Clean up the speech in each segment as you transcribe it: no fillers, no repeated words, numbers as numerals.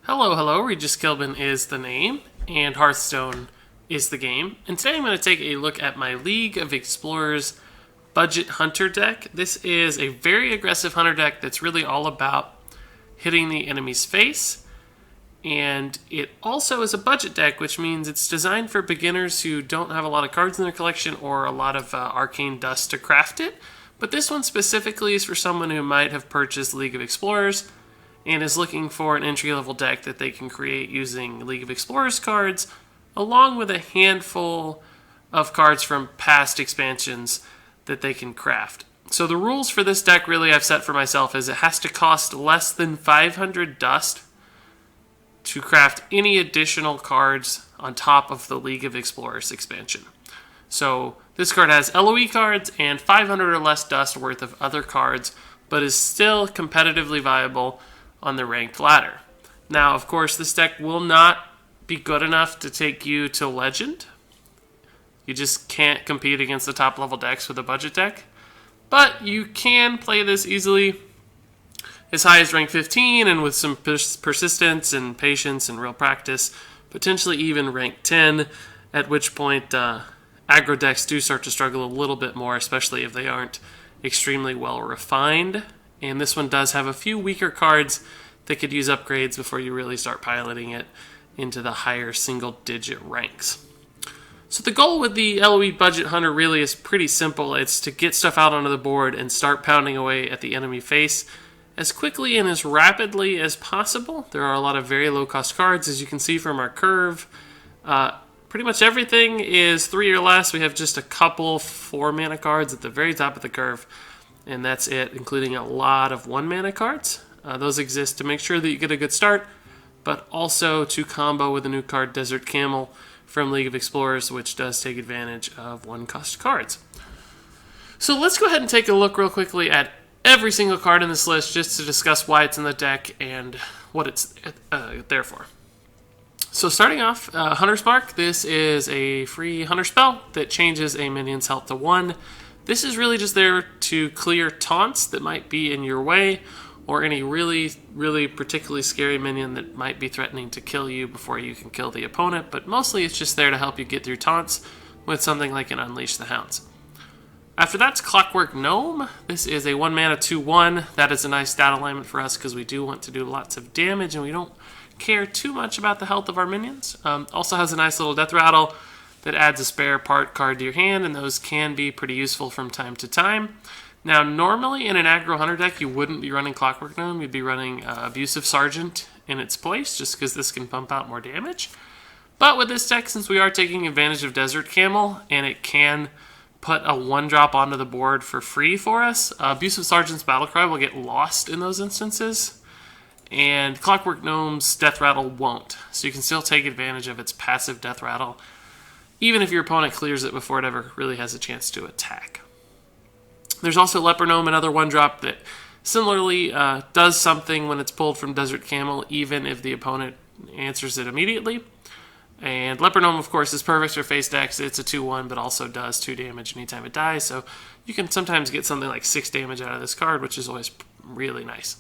Hello, hello, Regis Kilbin is the name, and Hearthstone is the game. And today I'm going to take a look at my League of Explorers Budget Hunter deck. This is a very aggressive hunter deck that's really all about hitting the enemy's face. And it also is a budget deck, which means it's designed for beginners who don't have a lot of cards in their collection or a lot of arcane dust to craft it. But this one specifically is for someone who might have purchased League of Explorers and is looking for an entry-level deck that they can create using League of Explorers cards, along with a handful of cards from past expansions that they can craft. So the rules for this deck really I've set for myself is it has to cost less than 500 dust to craft any additional cards on top of the League of Explorers expansion. So this card has LoE cards and 500 or less dust worth of other cards, but is still competitively viable on the ranked ladder. Now, of course, this deck will not be good enough to take you to Legend. You just can't compete against the top level decks with a budget deck. But you can play this easily as high as rank 15 and with some persistence and patience and real practice, potentially even rank 10, at which point aggro decks do start to struggle a little bit more, especially if they aren't extremely well refined. And this one does have a few weaker cards that could use upgrades before you really start piloting it into the higher single-digit ranks. So the goal with the LoE Budget Hunter really is pretty simple. It's to get stuff out onto the board and start pounding away at the enemy face as quickly and as rapidly as possible. There are a lot of very low-cost cards, as you can see from our curve. Pretty much everything is 3 or less. We have just a couple 4-mana cards at the very top of the curve, and that's it, including a lot of 1-mana cards. Those exist to make sure that you get a good start, but also to combo with the new card Desert Camel from League of Explorers, which does take advantage of 1-cost cards. So let's go ahead and take a look real quickly at every single card in this list just to discuss why it's in the deck and what it's there for. So starting off, Hunter's Mark. This is a free hunter spell that changes a minion's health to 1. This is really just there to clear taunts that might be in your way, or any really, really particularly scary minion that might be threatening to kill you before you can kill the opponent, but mostly it's just there to help you get through taunts with something like an Unleash the Hounds. After that's Clockwork Gnome. This is a 1-mana 2/1. That is a nice stat alignment for us because we do want to do lots of damage and we don't care too much about the health of our minions. Also has a nice little death rattle that adds a spare part card to your hand, and those can be pretty useful from time to time. Now, normally in an aggro hunter deck, you wouldn't be running Clockwork Gnome. You'd be running Abusive Sergeant in its place, just because this can pump out more damage. But with this deck, since we are taking advantage of Desert Camel, and it can put a 1-drop onto the board for free for us, Abusive Sergeant's Battlecry will get lost in those instances, and Clockwork Gnome's Death Rattle won't. So you can still take advantage of its passive Death Rattle, even if your opponent clears it before it ever really has a chance to attack. There's also Leper Gnome, another 1-drop that similarly does something when it's pulled from Desert Camel, even if the opponent answers it immediately. And Leper Gnome, of course, is perfect for face decks. It's a 2/1, but also does 2 damage anytime it dies, so you can sometimes get something like 6 damage out of this card, which is always really nice.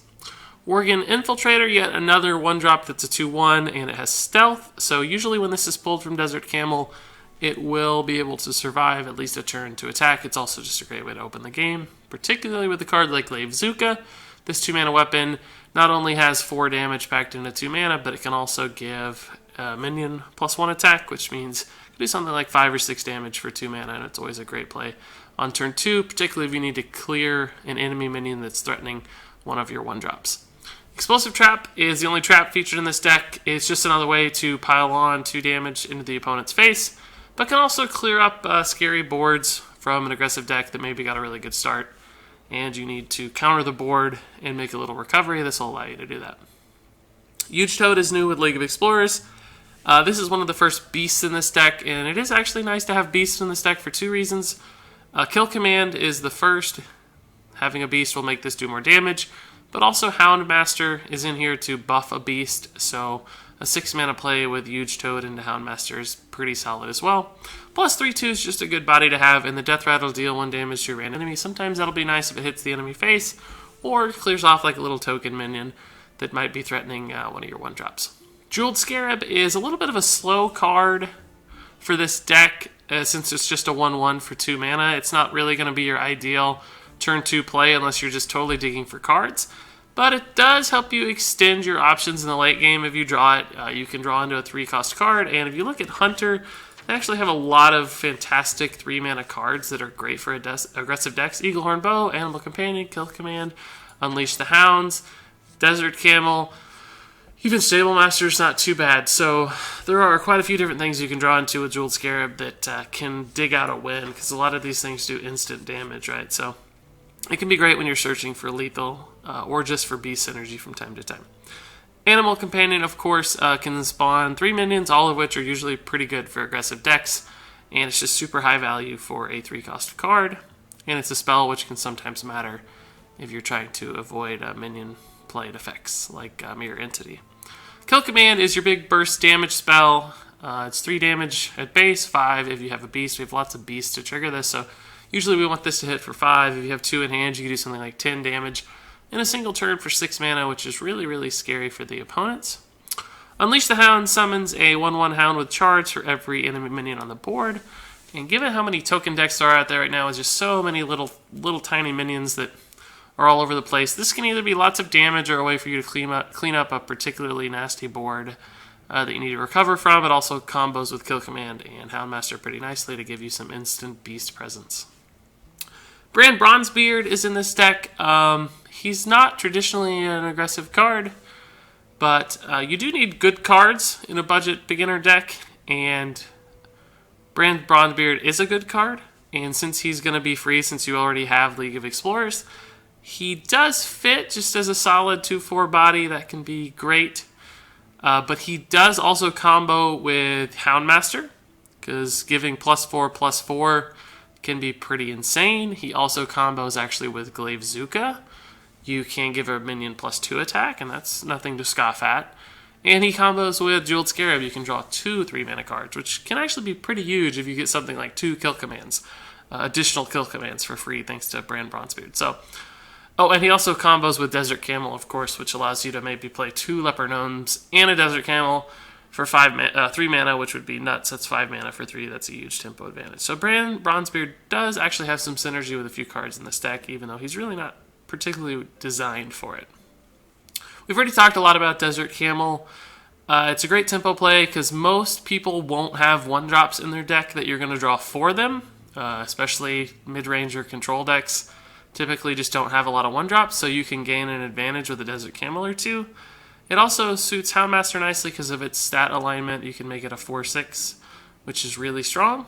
Worgen Infiltrator, yet another 1-drop that's a 2/1, and it has Stealth, so usually when this is pulled from Desert Camel, it will be able to survive at least a turn to attack. It's also just a great way to open the game, particularly with a card like Lave Zuka. This 2-mana weapon not only has 4 damage packed into 2 mana, but it can also give a minion +1 attack, which means you can do something like 5 or 6 damage for 2 mana, and it's always a great play on turn 2, particularly if you need to clear an enemy minion that's threatening one of your 1-drops. Explosive Trap is the only trap featured in this deck. It's just another way to pile on 2 damage into the opponent's face, but can also clear up scary boards from an aggressive deck that maybe got a really good start, and you need to counter the board and make a little recovery. This will allow you to do that. Huge Toad is new with League of Explorers. This is one of the first beasts in this deck, and it is actually nice to have beasts in this deck for 2 reasons. Kill Command is the first. Having a beast will make this do more damage, but also Houndmaster is in here to buff a beast, so a 6-mana play with Huge Toad into Houndmaster is pretty solid as well. Plus 3/2 is just a good body to have, and the Death Rattle will deal 1 damage to your random enemy. Sometimes that'll be nice if it hits the enemy face, or clears off like a little token minion that might be threatening one of your 1-drops. Jeweled Scarab is a little bit of a slow card for this deck, since it's just a 1/1 for 2 mana. It's not really going to be your ideal turn 2 play unless you're just totally digging for cards. But it does help you extend your options in the late game if you draw it. You can draw into a 3-cost card, and if you look at Hunter, they actually have a lot of fantastic 3-mana cards that are great for aggressive decks. Eaglehorn Bow, Animal Companion, Kill Command, Unleash the Hounds, Desert Camel, even Stable Master's not too bad. So there are quite a few different things you can draw into with Jeweled Scarab that can dig out a win, because a lot of these things do instant damage, right? So it can be great when you're searching for lethal or just for beast synergy from time to time. Animal Companion, of course, can spawn 3 minions, all of which are usually pretty good for aggressive decks, and it's just super high value for a 3-cost card, and it's a spell which can sometimes matter if you're trying to avoid minion played effects like Mirror Entity. Kill Command is your big burst damage spell. It's 3 damage at base, 5 if you have a beast. We have lots of beasts to trigger this, so usually we want this to hit for 5. If you have 2 in hand, you can do something like 10 damage in a single turn for 6 mana, which is really, really scary for the opponents. Unleash the Hound summons a 1/1 Hound with charge for every enemy minion on the board. And given how many token decks are out there right now, with just so many little tiny minions that are all over the place, this can either be lots of damage or a way for you to clean up a particularly nasty board that you need to recover from. It also combos with Kill Command and Houndmaster pretty nicely to give you some instant beast presence. Brand Bronzebeard is in this deck. He's not traditionally an aggressive card, but you do need good cards in a budget beginner deck, and Brand Bronzebeard is a good card, and since he's going to be free since you already have League of Explorers, he does fit just as a solid 2/4 body. That can be great, but he does also combo with Houndmaster, because giving +4/+4 can be pretty insane. He also combos actually with Glaive Zuka. You can give a minion +2 attack, and that's nothing to scoff at. And he combos with Jeweled Scarab. You can draw 2 3-mana cards, which can actually be pretty huge if you get something like 2 kill commands, additional kill commands for free thanks to Brand Bronzebeard. So, oh, and he also combos with Desert Camel, of course, which allows you to maybe play 2 Leper Gnomes and a Desert Camel for 3 mana, which would be nuts. That's 5 mana for 3. That's a huge tempo advantage. So Brand Bronzebeard does actually have some synergy with a few cards in this deck, even though he's really not particularly designed for it. We've already talked a lot about Desert Camel. It's a great tempo play because most people won't have 1-drops in their deck that you're going to draw for them, especially mid-range or control decks. Typically just don't have a lot of 1-drops, so you can gain an advantage with a Desert Camel or 2. It also suits Houndmaster nicely because of its stat alignment. You can make it a 4/6, which is really strong.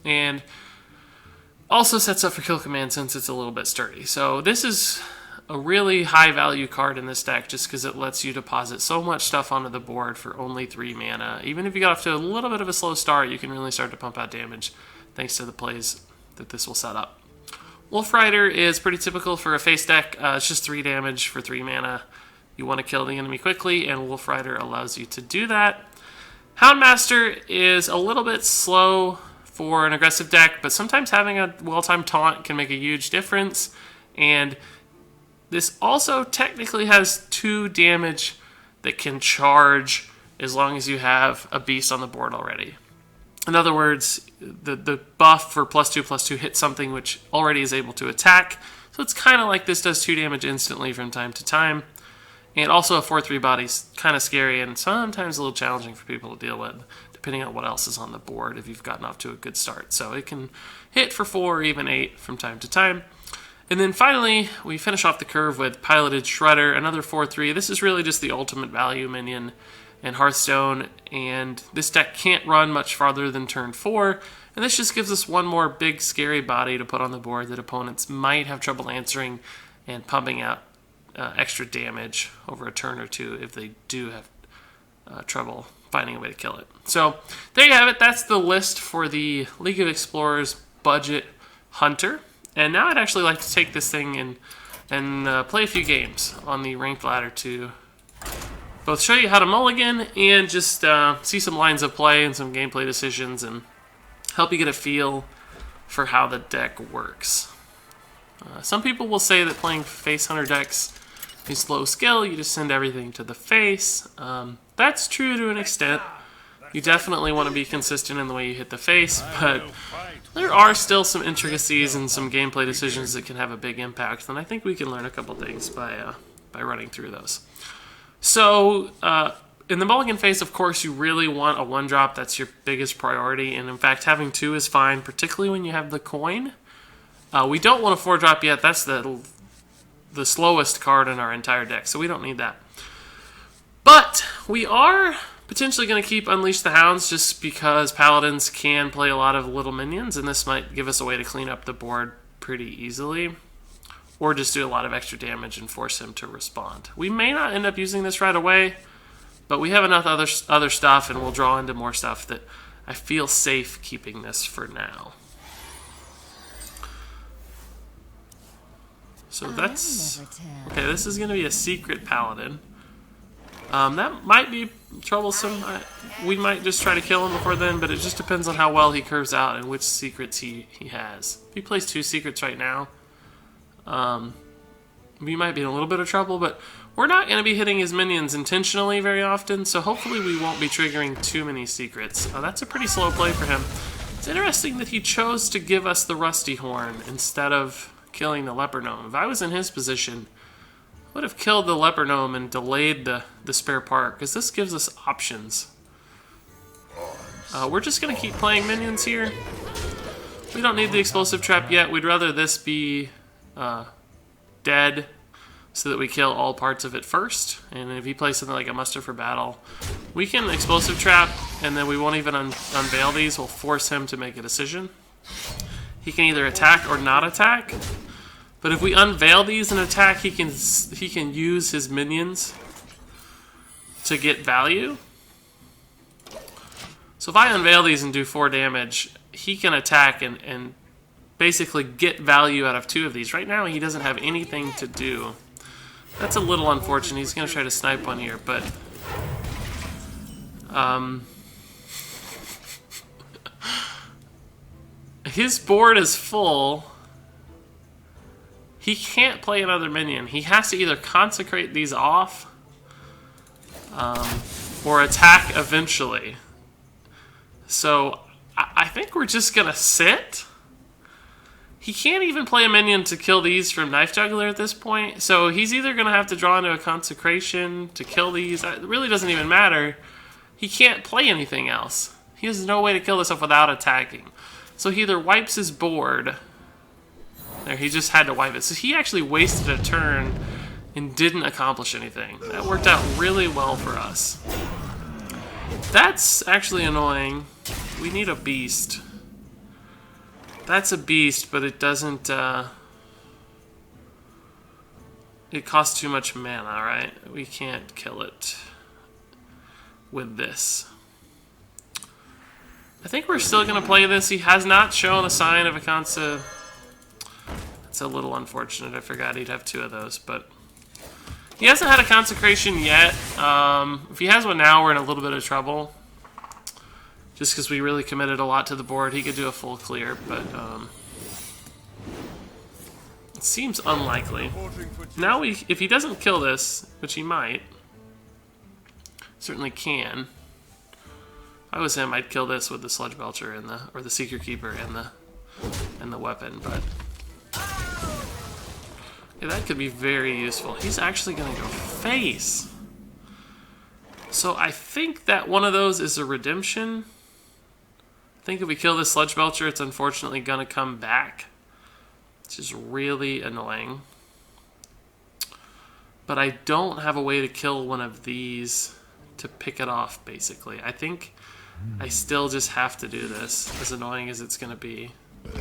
And also sets up for Kill Command since it's a little bit sturdy. So this is a really high value card in this deck just because it lets you deposit so much stuff onto the board for only 3 mana. Even if you got off to a little bit of a slow start, you can really start to pump out damage thanks to the plays that this will set up. Wolf Rider is pretty typical for a face deck. It's just 3 damage for 3 mana. You want to kill the enemy quickly, and Wolf Rider allows you to do that. Houndmaster is a little bit slow for an aggressive deck, but sometimes having a well-timed taunt can make a huge difference. And this also technically has 2 damage that can charge as long as you have a beast on the board already. In other words, the buff for +2/+2 hits something which already is able to attack. So it's kind of like this does 2 damage instantly from time to time. And also a 4/3 body's kind of scary and sometimes a little challenging for people to deal with, depending on what else is on the board if you've gotten off to a good start. So it can hit for 4 or even 8 from time to time. And then finally, we finish off the curve with Piloted Shredder, another 4/3. This is really just the ultimate value minion in Hearthstone, and this deck can't run much farther than turn 4, and this just gives us one more big scary body to put on the board that opponents might have trouble answering and pumping out extra damage over a turn or 2 if they do have trouble finding a way to kill it. So there you have it. That's the list for the League of Explorers budget Hunter. And now I'd actually like to take this thing and play a few games on the ranked ladder to both show you how to mulligan and just see some lines of play and some gameplay decisions and help you get a feel for how the deck works. Some people will say that playing face hunter decks He's low skill, you just send everything to the face. That's true to an extent. You definitely want to be consistent in the way you hit the face, but there are still some intricacies and some gameplay decisions that can have a big impact, and I think we can learn a couple things by running through those. So, in the mulligan phase, of course, you really want a 1-drop. That's your biggest priority, and in fact, having 2 is fine, particularly when you have the coin. We don't want a 4-drop yet. That's the slowest card in our entire deck, so we don't need that. But we are potentially going to keep Unleash the Hounds just because Paladins can play a lot of little minions, and this might give us a way to clean up the board pretty easily, or just do a lot of extra damage and force him to respond. We may not end up using this right away, but we have enough other stuff, and we'll draw into more stuff that I feel safe keeping this for now. So that's... Okay, this is going to be a secret Paladin. That might be troublesome. We might just try to kill him before then, but it just depends on how well he curves out and which secrets he has. If he plays 2 secrets right now, we might be in a little bit of trouble, but we're not going to be hitting his minions intentionally very often, so hopefully we won't be triggering too many secrets. That's a pretty slow play for him. It's interesting that he chose to give us the Rusty Horn instead of killing the Leper Gnome. If I was in his position, I would have killed the Leper Gnome and delayed the spare part, because this gives us options. We're just going to keep playing minions here. We don't need the explosive trap yet. We'd rather this be dead so that we kill all parts of it first. And if he plays something like a muster for battle, we can explosive trap, and then we won't even unveil these. We'll force him to make a decision. He can either attack or not attack. But if we unveil these and attack, he can use his minions to get value. So if I unveil these and do 4 damage, he can attack and basically get value out of 2 of these. Right now, he doesn't have anything to do. That's a little unfortunate. He's going to try to snipe one here, but... his board is full. He can't play another minion. He has to either consecrate these off or attack eventually. So I think we're just going to sit. He can't even play a minion to kill these from Knife Juggler at this point. So he's either going to have to draw into a consecration to kill these. It really doesn't even matter. He can't play anything else. He has no way to kill this stuff without attacking. So he either wipes his board... There, he just had to wipe it. So he actually wasted a turn and didn't accomplish anything. That worked out really well for us. That's actually annoying. We need a beast. That's a beast, but it doesn't... it costs too much mana, right? We can't kill it with this. I think we're still going to play this. He has not shown a sign of a concept. It's a little unfortunate. I forgot he'd have 2 of those, but he hasn't had a consecration yet. If he has one now, we're in a little bit of trouble. Just because we really committed a lot to the board. He could do a full clear, but it seems unlikely. Now, if he doesn't kill this, which he might, certainly can. If I was him, I'd kill this with the Sludge Belcher and or the Seeker Keeper and the weapon, but. Yeah, that could be very useful. He's actually going to go face. So I think that one of those is a redemption. I think if we kill this Sludge Belcher, it's unfortunately going to come back. Which is really annoying. But I don't have a way to kill one of these to pick it off, basically. I think I still just have to do this, as annoying as it's going to be. I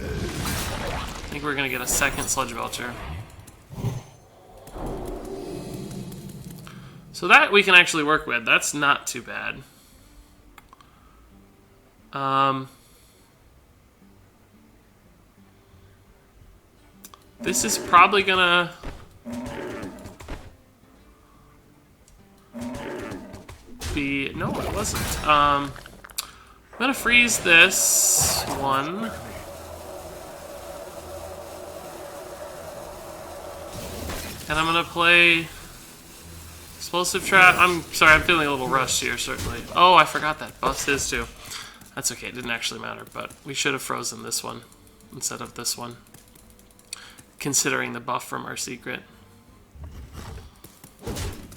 think we're going to get a second Sludge Belcher. So that we can actually work with. That's not too bad. This is probably gonna be... No, it wasn't. I'm gonna freeze this one. And I'm gonna play Explosive trap. I'm sorry, I'm feeling a little rushed here, certainly. Oh, I forgot that buffs his too. That's okay, it didn't actually matter, but we should have frozen this one instead of this one, considering the buff from our secret.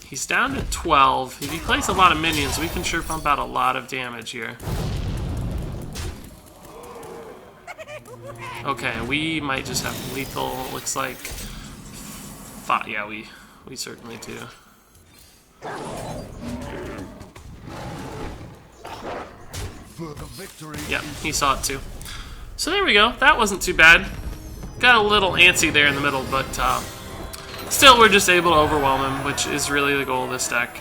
He's down to 12. If he plays a lot of minions, we can sure pump out a lot of damage here. Okay, we might just have lethal, looks like. Yeah, we certainly do. Yeah, he saw it too. So there we go. That wasn't too bad. Got a little antsy there in the middle, but still we're just able to overwhelm him, which is really the goal of this deck.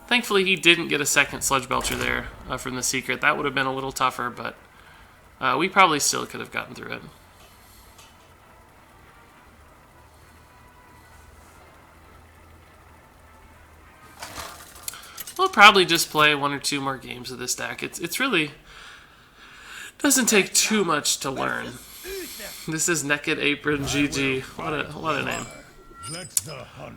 Thankfully, he didn't get a second Sludge Belcher there from the secret. That would have been a little tougher, but we probably still could have gotten through it. We'll probably just play 1 or 2 more games of this deck. It's really doesn't take too much to learn. This is Naked Apron GG. What a name.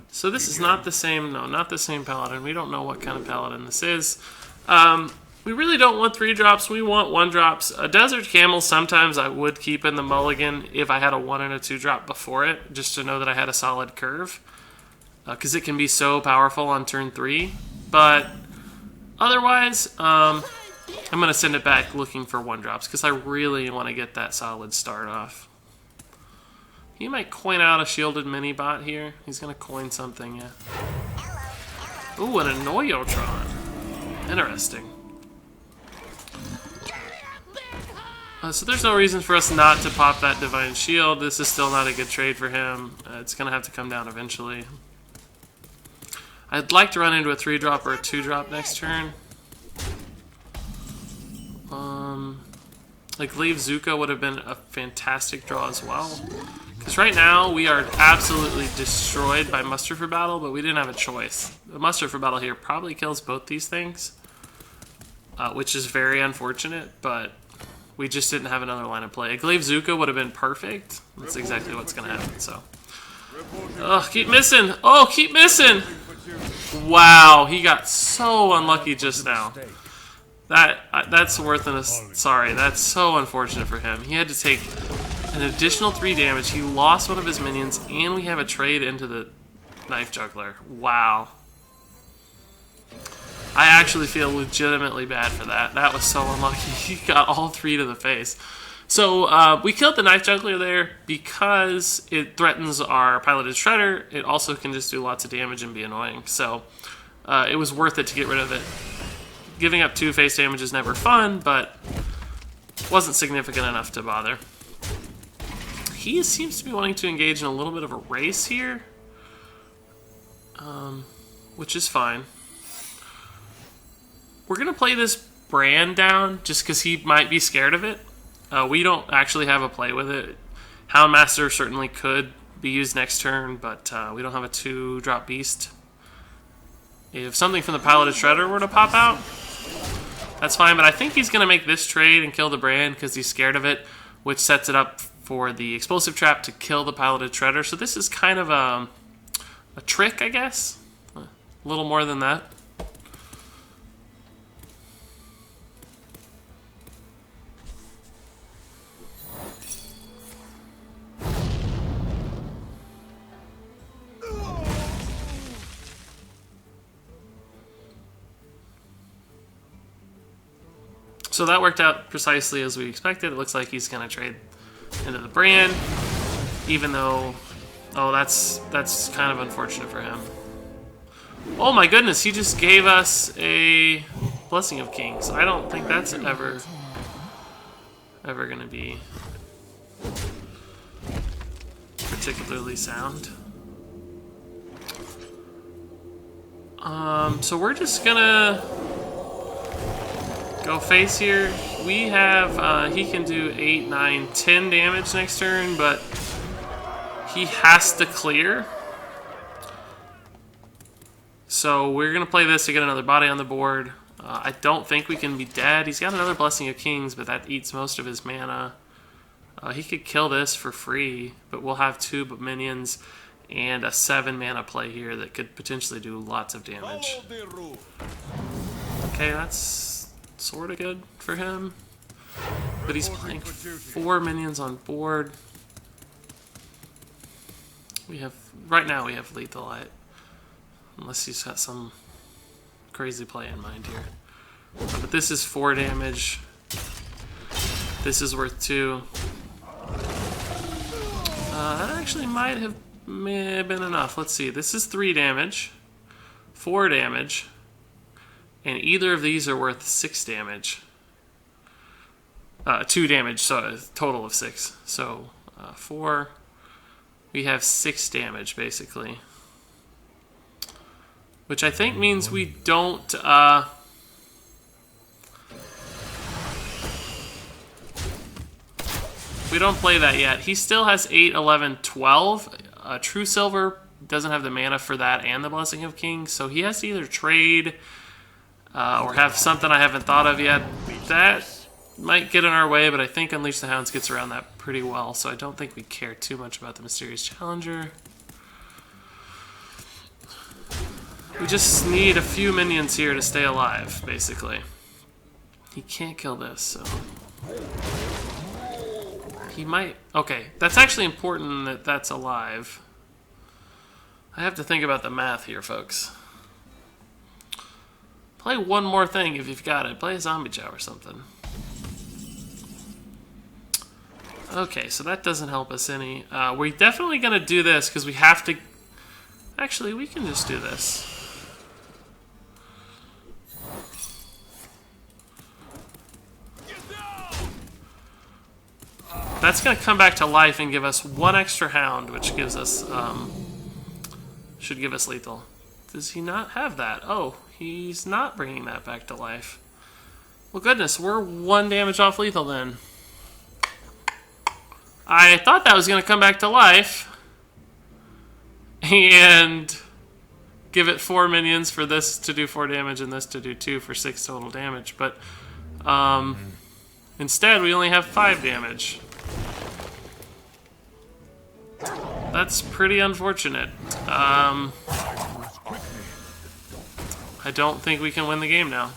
So this is not the same. No, not the same paladin. We don't know what kind of paladin this is. We really don't want 3 drops. We want 1 drops. A Desert Camel sometimes I would keep in the mulligan if I had a 1 and a 2 drop before it, just to know that I had a solid curve, because it can be so powerful on turn 3. But otherwise, I'm going to send it back looking for 1 drops because I really want to get that solid start off. He might coin out a shielded mini bot here. He's going to coin something, yeah. Ooh, an Annoyotron. Interesting. So there's no reason for us not to pop that Divine Shield. This is still not a good trade for him. It's going to have to come down eventually. I'd like to run into a 3-drop or a 2-drop next turn. Like Leave Zuko would have been a fantastic draw as well. Because right now we are absolutely destroyed by Muster for Battle, but we didn't have a choice. The Muster for Battle here probably kills both these things, which is very unfortunate, but we just didn't have another line of play. A Glaive Zuko would have been perfect. That's exactly what's going to happen, so. Oh, keep missing! Oh, keep missing! Wow, he got so unlucky just now. That's worth an... Sorry, that's so unfortunate for him. He had to take an additional 3 damage. He lost one of his minions, and we have a trade into the Knife Juggler. Wow. I actually feel legitimately bad for that. That was so unlucky. He got all 3 to the face. So we killed the Knife Juggler there because it threatens our Piloted Shredder. It also can just do lots of damage and be annoying. So it was worth it to get rid of it. Giving up 2 face damage is never fun, but wasn't significant enough to bother. He seems to be wanting to engage in a little bit of a race here, which is fine. We're going to play this Brand down just because he might be scared of it. We don't actually have a play with it. Houndmaster certainly could be used next turn, but we don't have a 2-drop beast. If something from the Piloted Shredder were to pop out, that's fine, but I think he's going to make this trade and kill the Brand because he's scared of it, which sets it up for the Explosive Trap to kill the Piloted Shredder. So this is kind of a trick, I guess. A little more than that. So that worked out precisely as we expected. It looks like he's going to trade into the Brand, even though... Oh, that's kind of unfortunate for him. Oh my goodness, he just gave us a Blessing of Kings. I don't think that's ever going to be particularly sound. So we're just going to... go face here. We have, he can do 8, 9, 10 damage next turn, but he has to clear. So we're going to play this to get another body on the board. I don't think we can be dead. He's got another Blessing of Kings, but that eats most of his mana. He could kill this for free, but we'll have 2 minions. and a 7 mana play here that could potentially do lots of damage. Okay, that's sort of good for him. But he's playing 4 minions on board. Right now we have lethal, unless he's got some crazy play in mind here. But this is 4 damage. This is worth 2. That actually may have been enough. Let's see. This is 3 damage, 4 damage, and either of these are worth 6 damage. 2 damage, so a total of 6. So 4. We have 6 damage, basically. Which I think means we don't... we don't play that yet. He still has 8, 11, 12. True Silver doesn't have the mana for that and the Blessing of Kings, so he has to either trade or have something I haven't thought of yet. That might get in our way, but I think Unleash the Hounds gets around that pretty well, so I don't think we care too much about the Mysterious Challenger. We just need a few minions here to stay alive, basically. He can't kill this, so... He might... Okay, that's actually important that that's alive. I have to think about the math here, folks. Play one more thing if you've got it. Play a Zombie Chow or something. Okay, so that doesn't help us any. We're definitely going to do this because we have to... Actually, we can just do this. That's going to come back to life and give us 1 extra hound, which gives us... should give us lethal. Does he not have that? Oh, he's not bringing that back to life. Well, goodness, we're 1 damage off lethal then. I thought that was going to come back to life and give it 4 minions for this to do 4 damage and this to do 2 for 6 total damage, but instead we only have 5 damage. That's pretty unfortunate. I don't think we can win the game now.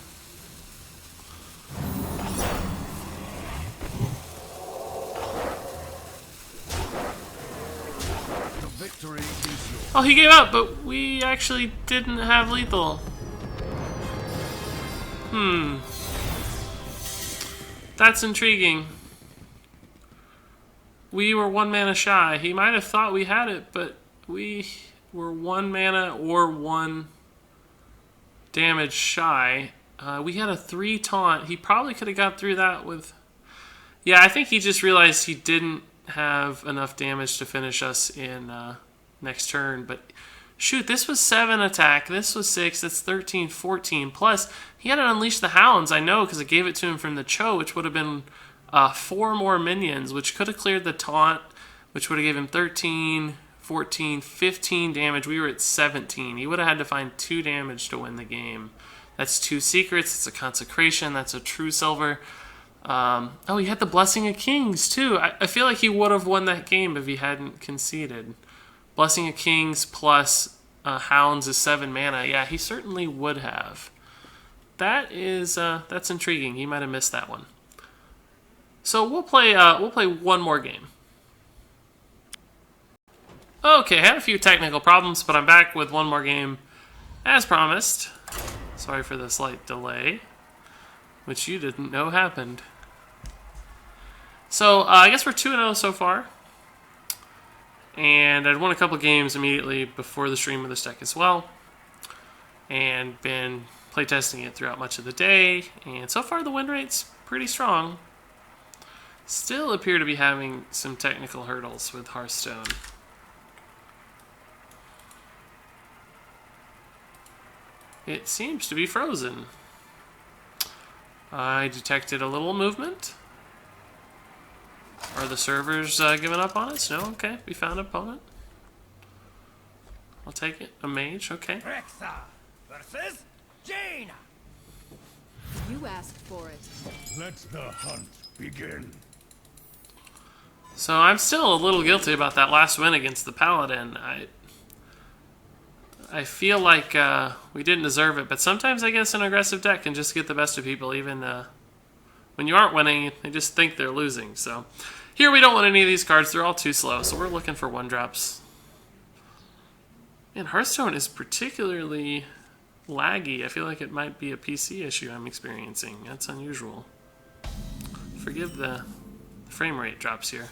Oh, he gave up, but we actually didn't have lethal. That's intriguing. We were 1 mana shy. He might have thought we had it, but we were 1 mana or 1 damage shy. We had a 3 taunt. He probably could have got through that with... Yeah, I think he just realized he didn't have enough damage to finish us in next turn. But shoot, this was 7 attack. This was 6. That's 13, 14. Plus, he had to Unleash the Hounds, I know, because I gave it to him from the Cho, which would have been 4 more minions, which could have cleared the taunt, which would have given him 13, 14, 15 damage. We were at 17. He would have had to find 2 damage to win the game. That's 2 secrets. It's a consecration. That's a true silver. Oh, he had the Blessing of Kings, too. I feel like he would have won that game if he hadn't conceded. Blessing of Kings plus Hounds is 7 mana. Yeah, he certainly would have. That's intriguing. He might have missed that one. So we'll play 1 more game. Okay, I had a few technical problems, but I'm back with 1 more game as promised. Sorry for the slight delay, which you didn't know happened. So I guess we're 2-0 so far. And I'd won a couple games immediately before the stream of this deck as well. And been playtesting it throughout much of the day. And so far the win rate's pretty strong. Still appear to be having some technical hurdles with Hearthstone. It seems to be frozen. I detected a little movement. Are the servers giving up on us? No? Okay, we found an opponent. I'll take it. A mage, okay. Rexa versus Jaina. You asked for it. Let the hunt begin. So I'm still a little guilty about that last win against the Paladin. I feel like we didn't deserve it, but sometimes I guess an aggressive deck can just get the best of people, even when you aren't winning, they just think they're losing. So here we don't want any of these cards. They're all too slow, so we're looking for 1-drops. And Hearthstone is particularly laggy. I feel like it might be a PC issue I'm experiencing. That's unusual. Forgive the frame rate drops here.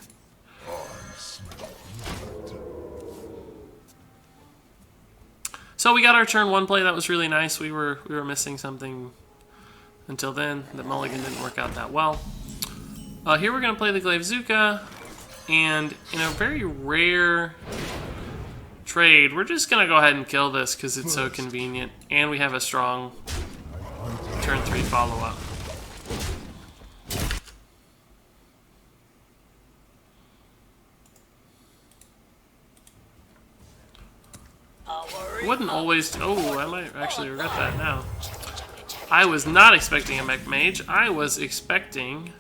So we got our turn 1 play. That was really nice. We were missing something until then. The mulligan didn't work out that well. Here we're going to play the Glaive Zuka, and in a very rare trade, we're just going to go ahead and kill this because it's so convenient, and we have a strong turn 3 follow-up. I wouldn't always... Oh, I might actually regret that now. I was not expecting a Mech Mage. I was expecting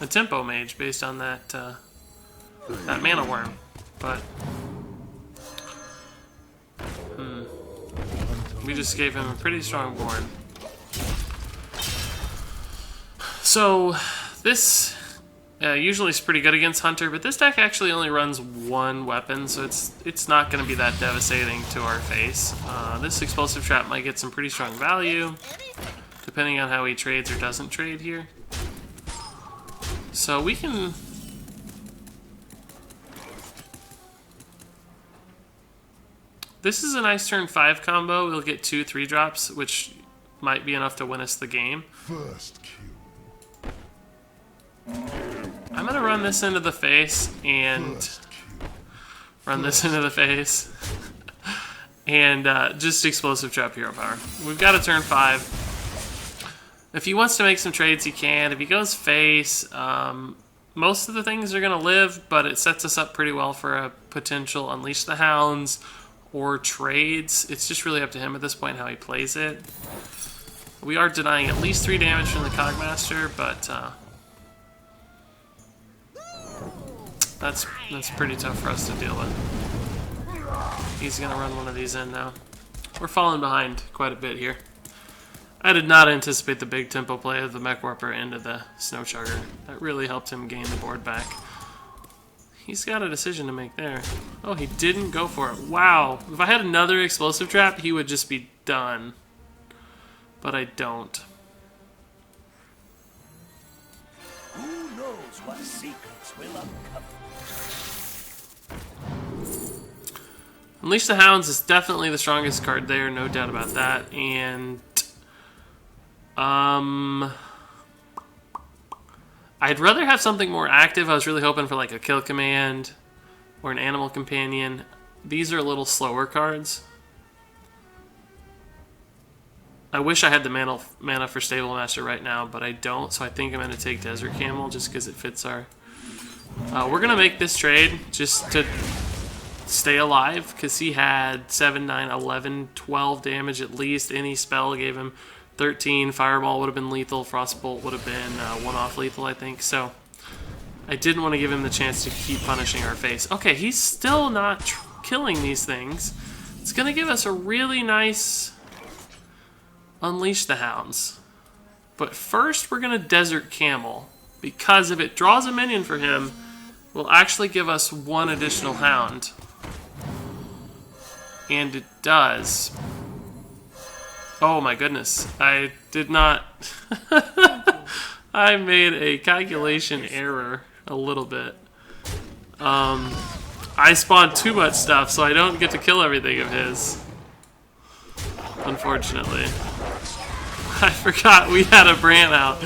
a Tempo Mage based on that that Mana Worm. But we just gave him a pretty strong board. So this usually is pretty good against Hunter, but this deck actually only runs 1 weapon, so it's not going to be that devastating to our face. This Explosive Trap might get some pretty strong value, depending on how he trades or doesn't trade here. So we can... This is a nice turn 5 combo. We'll get 2 3-drops, which might be enough to win us the game. First kill. I'm going to run this into the face and run this into the face and just Explosive Trap Hero Power. We've got a turn 5. If he wants to make some trades, he can. If he goes face, most of the things are going to live, but it sets us up pretty well for a potential Unleash the Hounds or trades. It's just really up to him at this point how he plays it. We are denying at least 3 damage from the Cogmaster, but that's pretty tough for us to deal with. He's going to run one of these in now. We're falling behind quite a bit here. I did not anticipate the big tempo play of the Mech Warper into the Snow Chugger. That really helped him gain the board back. He's got a decision to make there. Oh, he didn't go for it. Wow. If I had another Explosive Trap, he would just be done. But I don't. Who knows what secrets will uncover? Unleash the Hounds is definitely the strongest card there, no doubt about that. And I'd rather have something more active. I was really hoping for like a Kill Command or an Animal Companion. These are a little slower cards. I wish I had the mana for Stable Master right now, but I don't, so I think I'm going to take Desert Camel just because it fits our... we're going to make this trade just to stay alive, because he had 7, 9, 11, 12 damage at least. Any spell gave him 13. Fireball would have been lethal. Frostbolt would have been 1-off lethal, I think. So I didn't want to give him the chance to keep punishing our face. Okay, he's still not killing these things. It's going to give us a really nice Unleash the Hounds. But first we're going to Desert Camel, because if it draws a minion for him, it will actually give us 1 additional Hound. And it does. Oh my goodness. I did not... I made a calculation error a little bit. I spawned too much stuff, so I don't get to kill everything of his. Unfortunately. I forgot we had a Brant out.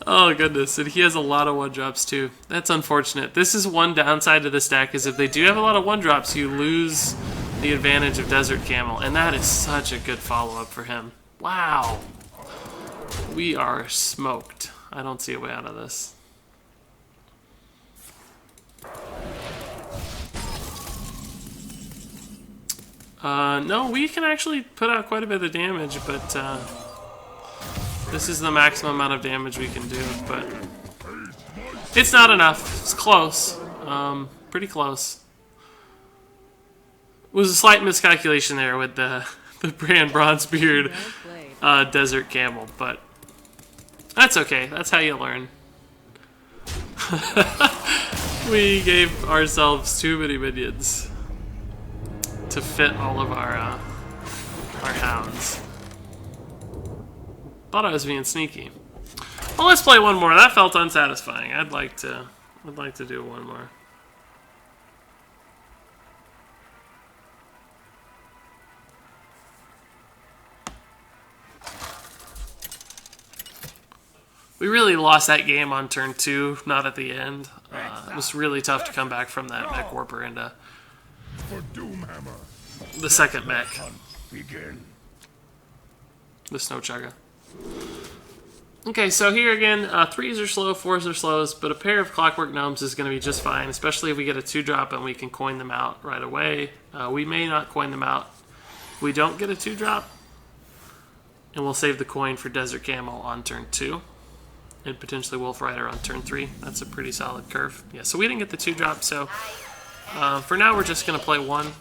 Oh goodness, and he has a lot of 1-drops too. That's unfortunate. This is one downside to this deck, is if they do have a lot of 1-drops, you lose the advantage of Desert Camel, and that is such a good follow-up for him. Wow. We are smoked. I don't see a way out of this. No, we can actually put out quite a bit of damage, but this is the maximum amount of damage we can do, but it's not enough. It's close. Pretty close. It was a slight miscalculation there with the the brand Bronzebeard Well played. Desert Camel, but that's okay. That's how you learn. We gave ourselves too many minions to fit all of our hounds. Thought I was being sneaky. Well, let's play one more. That felt unsatisfying. I'd like to do one more. We really lost that game on turn 2, not at the end. It was really tough to come back from that mech warper into For Doomhammer. the second mech, Hunt begin. the Snow Chugga. Okay, so here again, 3s are slow, 4s are slows, but a pair of Clockwork Gnomes is going to be just fine, especially if we get a 2-drop and we can coin them out right away. We may not coin them out. We don't get a 2-drop, and we'll save the coin for Desert Camel on turn 2. And potentially Wolf Rider on turn 3. That's a pretty solid curve. Yeah, so we didn't get the 2-drop, so for now we're just going to play 1.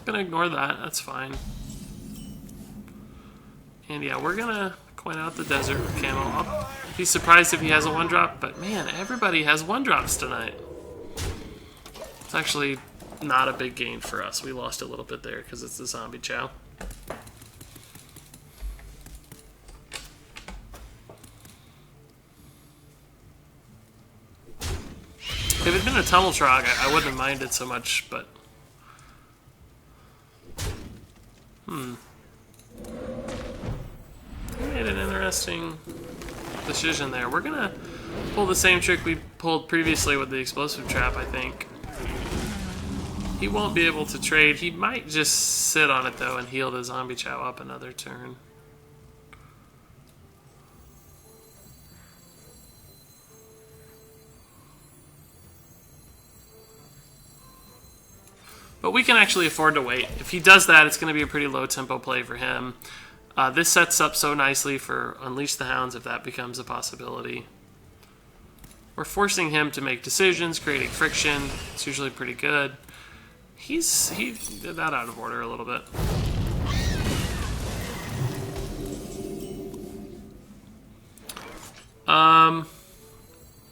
Gonna ignore that, that's fine. And yeah, we're gonna coin out the Desert Camel. I'll be surprised if he has a 1-drop, but man, everybody has 1-drops tonight. It's actually not a big gain for us. We lost a little bit there because it's the Zombie Chow. If it had been a Tunnel Trog, I wouldn't have minded so much, but... We made an interesting decision there. We're gonna pull the same trick we pulled previously with the Explosive Trap, I think. He won't be able to trade. He might just sit on it, though, and heal the Zombie Chow up another turn. But we can actually afford to wait. If he does that, it's going to be a pretty low tempo play for him. This sets up so nicely for Unleash the Hounds if that becomes a possibility. We're forcing him to make decisions, creating friction. It's usually pretty good. He did that out of order a little bit. I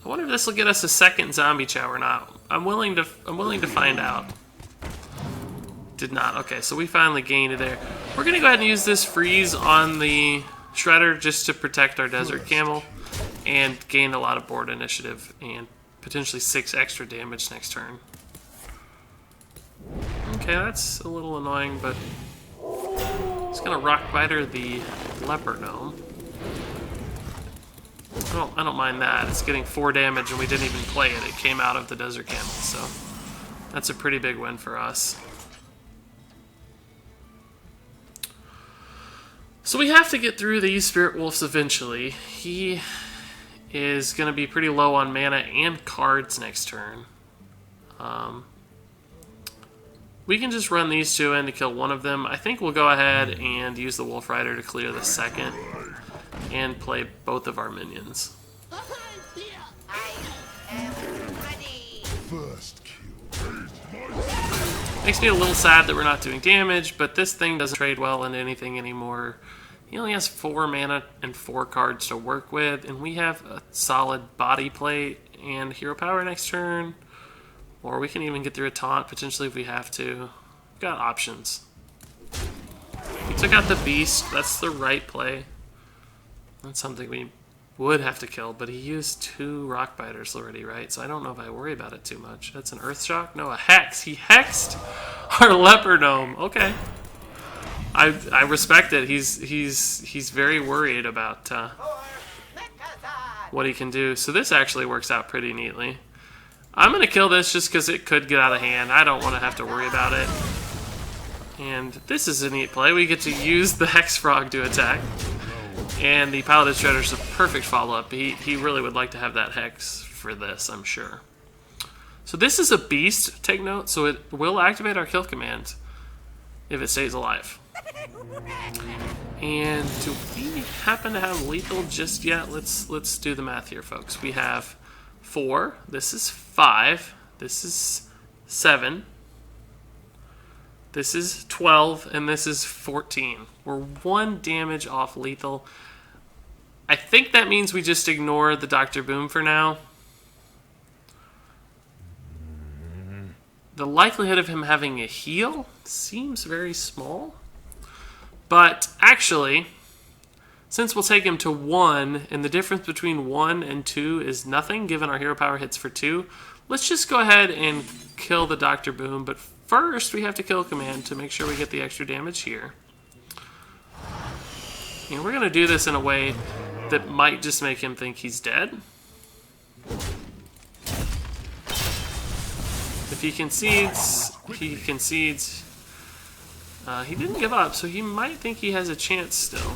wonder if this will get us a second Zombie Chow or not. I'm willing to find out. Did not. Okay, so we finally gained it there. We're gonna go ahead and use this freeze on the Shredder just to protect our Desert Camel and gain a lot of board initiative and potentially 6 extra damage next turn. Okay, that's a little annoying, but it's gonna Rock Biter the Leopard Gnome. I don't mind that. It's getting 4 damage and we didn't even play it. It came out of the Desert Camel, so that's a pretty big win for us. So we have to get through these Spirit Wolves eventually. He is going to be pretty low on mana and cards next turn. We can just run these 2 in to kill one of them. I think we'll go ahead and use the Wolf Rider to clear the second and play both of our minions. First kill. Makes me a little sad that we're not doing damage, but this thing doesn't trade well into anything anymore. He only has 4 mana and 4 cards to work with, and we have a solid body plate and hero power next turn. Or we can even get through a taunt, potentially, if we have to. We've got options. He took out the beast. That's the right play. That's something we would have to kill, but he used 2 Rock Biters already, right? So I don't know if I worry about it too much. That's an Earth Shock? No, a Hex. He hexed our Leopard Gnome. Okay. I respect it. He's very worried about what he can do. So this actually works out pretty neatly. I'm going to kill this just because it could get out of hand. I don't want to have to worry about it. And this is a neat play. We get to use the Hex Frog to attack. And the Piloted Shredder is a perfect follow-up. He really would like to have that Hex for this, I'm sure. So this is a beast, take note. So it will activate our kill command if it stays alive. And do we happen to have lethal just yet? Let's do the math here, folks. We have 4. This is 5. This is 7. This is 12, and this is 14. We're 1 damage off lethal. I think that means we just ignore the Dr. Boom for now. The likelihood of him having a heal seems very small. But actually, since we'll take him to 1, and the difference between 1 and 2 is nothing, given our hero power hits for 2, let's just go ahead and kill the Dr. Boom. But first, we have to kill Command to make sure we get the extra damage here. And we're going to do this in a way that might just make him think he's dead. If he concedes, he concedes. He didn't give up, so he might think he has a chance still.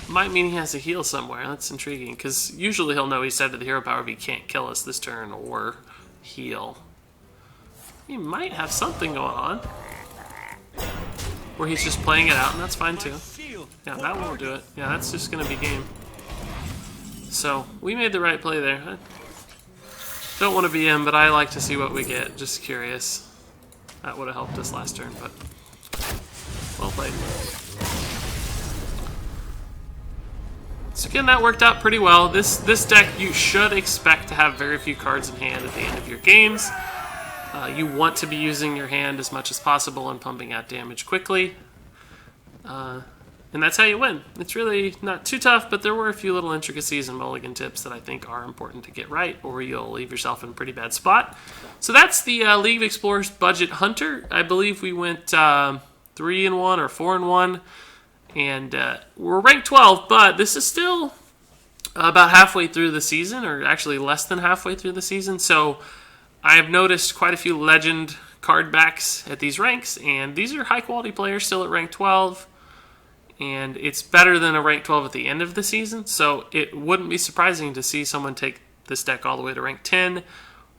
Might mean he has a heal somewhere. That's intriguing, because usually he'll know he's dead to the hero power if he can't kill us this turn or heal. He might have something going on where he's just playing it out, and that's fine too. Yeah, that won't do it. Yeah, that's just going to be game. So, we made the right play there. I don't want to be him, but I like to see what we get. Just curious. That would have helped us last turn, but well played. So again, that worked out pretty well. This deck, you should expect to have very few cards in hand at the end of your games. You want to be using your hand as much as possible and pumping out damage quickly. And that's how you win. It's really not too tough, but there were a few little intricacies and mulligan tips that I think are important to get right, or you'll leave yourself in a pretty bad spot. So that's the League of Explorers Budget Hunter. I believe we went 3-1 or 4-1, and we're ranked 12, but this is still about halfway through the season, or actually less than halfway through the season. So I've noticed quite a few legend card backs at these ranks, and these are high-quality players still at rank 12. And it's better than a rank 12 at the end of the season, so it wouldn't be surprising to see someone take this deck all the way to rank 10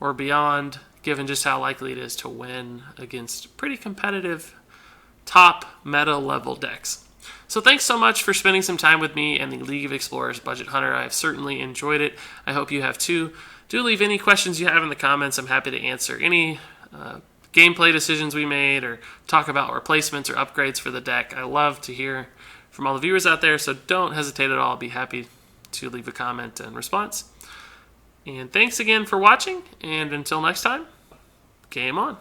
or beyond, given just how likely it is to win against pretty competitive top meta level decks. So thanks so much for spending some time with me and the League of Explorers Budget Hunter. I've certainly enjoyed it. I hope you have too. Do leave any questions you have in the comments. I'm happy to answer any gameplay decisions we made or talk about replacements or upgrades for the deck. I love to hear from all the viewers out there, so don't hesitate at all. I'll be happy to leave a comment and response. And thanks again for watching, and until next time, game on.